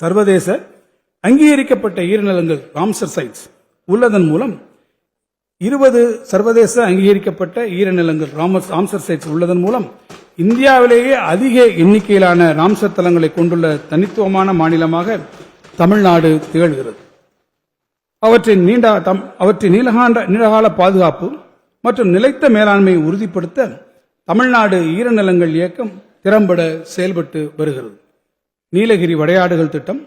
சர்வதேச அங்கீகரிக்கப்பட்ட ஈரநிலங்கள் Ramsar sides உள்ளதன் மூலம் 20 சர்வதேச அங்கீகரிக்கப்பட்ட ஈரநிலங்கள் ராம்சர் சைட்ஸ் உள்ளதன் மூலம் இந்தியாவிலேயே அதிக எண்ணிக்கையிலான ராம்சர் தலங்களை கொண்டுள்ள தனித்துவமான மாநிலமாக தமிழ்நாடு திகழ்கிறது. அவற்றின் நீண்டகால பாதுகாப்பு மற்றும் நிலைத்த மேலாண்மையை உறுதிப்படுத்த தமிழ்நாடு ஈரநிலங்கள் இயக்கம் திறம்பட செயல்பட்டு வருகிறது. நீலகிரி வடையாடுகள் திட்டம்,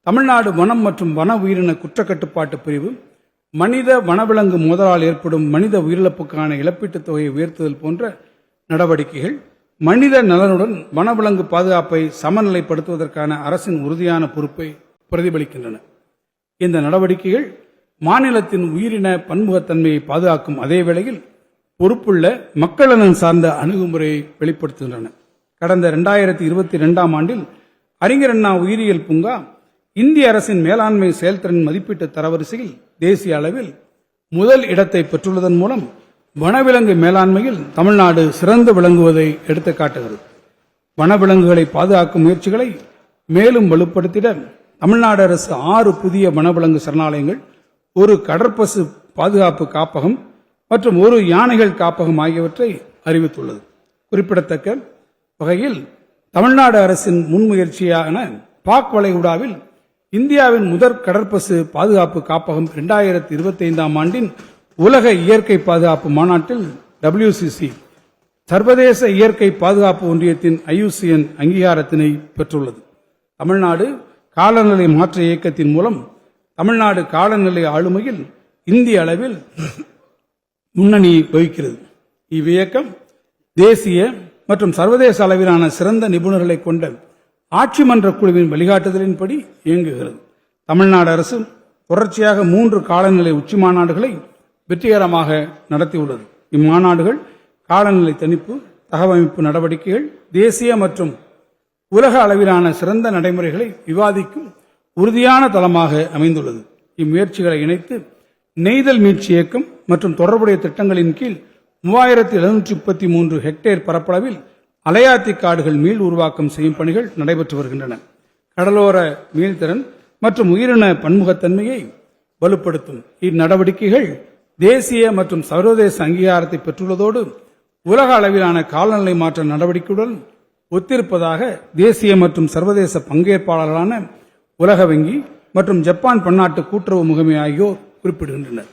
தமிழ்நாடு வனம் மற்றும் வன உயிரின குற்றக்கட்டுப்பாட்டு பிரிவு, மனித வனவிலங்கு மோதலால் ஏற்படும் மனித உயிரிழப்புக்கான இழப்பீட்டுத் தொகையை உயர்த்துதல் போன்ற நடவடிக்கைகள் மனித நலனுடன் வனவிலங்கு பாதுகாப்பை சமநிலைப்படுத்துவதற்கான அரசின் உறுதியான பொறுப்பை பிரதிபலிக்கின்றன. இந்த நடவடிக்கைகள் மாநிலத்தின் உயிரின பன்முகத்தன்மையை பாதுகாக்கும் அதே வேளையில் பொறுப்புள்ள மக்கள் நலன் சார்ந்த அணுகுமுறையை வெளிப்படுத்துகின்றன. கடந்த 2022 ஆண்டில் அறிஞர் அண்ணா உயிரியல் பூங்கா இந்திய அரசின் மேலாண்மை செயல்திறன் மதிப்பீட்டு தரவரிசையில் தேசிய அளவில் முதல் இடத்தை பெற்றுள்ளதன் மூலம் வனவிலங்கு மேலாண்மையில் தமிழ்நாடு சிறந்து விளங்குவதை எடுத்துக் காட்டுகிறது. வனவிலங்குகளை பாதுகாக்கும் முயற்சிகளை மேலும் வலுப்படுத்திட தமிழ்நாடு அரசு 6 புதிய வனவிலங்கு சரணாலயங்கள், 1 கடற்பசு பாதுகாப்பு காப்பகம் மற்றும் 1 யானைகள் காப்பகம் ஆகியவற்றை அறிவித்துள்ளது. குறிப்பிடத்தக்க வகையில் தமிழ்நாடு அரசின் முன்முயற்சியான பாக் வளைகுடாவில் இந்தியாவின் முதற் கடற்பசு பாதுகாப்பு காப்பகம் 2025 ஆண்டின் உலக இயற்கை பாதுகாப்பு மாநாட்டில் WCC சர்வதேச இயற்கை பாதுகாப்பு ஒன்றியத்தின் IUCN அங்கீகாரத்தினை பெற்றுள்ளது. தமிழ்நாடு காலநிலை மாற்ற இயக்கத்தின் மூலம் தமிழ்நாடு காலநிலை ஆளுமையில் இந்திய அளவில் முன்னணி வகிக்கிறது. இவ்வியக்கம் தேசிய மற்றும் சர்வதேச அளவிலான சிறந்த நிபுணர்களை கொண்ட ஆட்சி மன்ற குழுவின் வழிகாட்டுதலின்படி இயங்குகிறது. தமிழ்நாடு அரசு தொடர்ச்சியாக 3 காலநிலை உச்சி மாநாடுகளை வெற்றிகரமாக நடத்தியுள்ளது. இம்மாநாடுகள் காலநிலை தணிப்பு, தகவமைப்பு நடவடிக்கைகள், தேசிய மற்றும் உலக அளவிலான சிறந்த நடைமுறைகளை விவாதிக்கும் உறுதியான தளமாக அமைந்துள்ளது. இம்முயற்சிகளை இணைத்து நெய்தல் மீட்சி இயக்கம் மற்றும் தொடர்புடைய திட்டங்களின் கீழ் 3733 ஹெக்டேர் பரப்பளவில் அலையாத்தி காடுகள் மீள் உருவாக்கம் செய்யும் பணிகள் நடைபெற்று வருகின்றன. கடலோர மீள்திறன் மற்றும் உயிரின பன்முகத்தன்மையை வலுப்படுத்தும் இந்நடவடிக்கைகள் தேசிய மற்றும் சர்வதேச அங்கீகாரத்தை பெற்றுள்ளதோடு உலக அளவிலான காலநிலை மாற்ற நடவடிக்கையுடன் ஒத்திருப்பதாக தேசிய மற்றும் சர்வதேச பங்கேற்பாளர்களான உலக வங்கி மற்றும் ஜப்பான் பன்னாட்டு கூட்டுறவு முகமை ஆகியோர் குறிப்பிடுகின்றனர்.